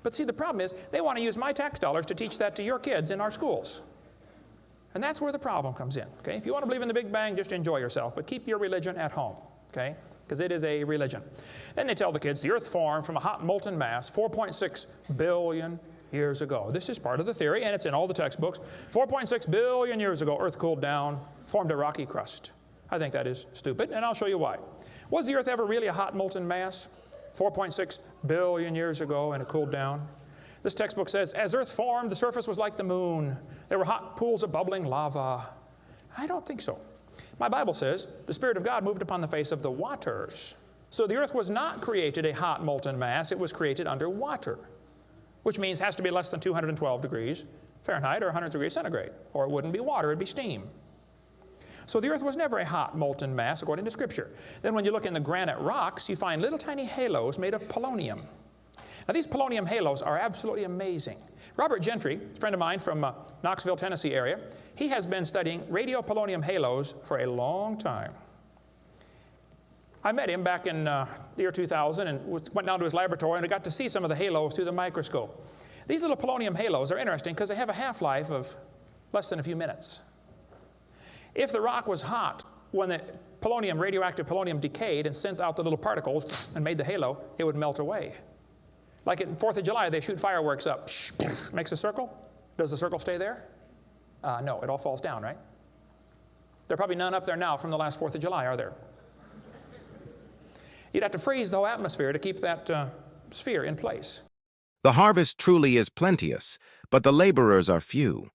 But see, the problem is they want to use my tax dollars to teach that to your kids in our schools. And that's where the problem comes in. Okay? If you want to believe in the Big Bang, just enjoy yourself, but keep your religion at home. Okay? Because it is a religion. Then they tell the kids the earth formed from a hot molten mass 4.6 billion years ago. This is part of the theory, and it's in all the textbooks. 4.6 billion years ago, earth cooled down, formed a rocky crust. I think that is stupid, and I'll show you why. Was the earth ever really a hot molten mass 4.6 billion years ago, and it cooled down? This textbook says, as earth formed, the surface was like the moon. There were hot pools of bubbling lava. I don't think so. My Bible says the Spirit of God moved upon the face of the waters. So the earth was not created a hot molten mass. It was created under water, which means it has to be less than 212 degrees Fahrenheit or 100 degrees centigrade, or it wouldn't be water, it'd be steam. So the earth was never a hot molten mass according to Scripture. Then when you look in the granite rocks, you find little tiny halos made of polonium. Now these polonium halos are absolutely amazing. Robert Gentry, a friend of mine from Knoxville, Tennessee area, he has been studying radiopolonium halos for a long time. I met him back in the year 2000 and went down to his laboratory and I got to see some of the halos through the microscope. These little polonium halos are interesting because they have a half-life of less than a few minutes. If the rock was hot, when the polonium, radioactive polonium decayed and sent out the little particles and made the halo, it would melt away. Like at 4th of July, they shoot fireworks up. Makes a circle. Does the circle stay there? No, it all falls down, right? There are probably none up there now from the last 4th of July, are there? You'd have to freeze the whole atmosphere to keep that sphere in place. The harvest truly is plenteous, but the laborers are few.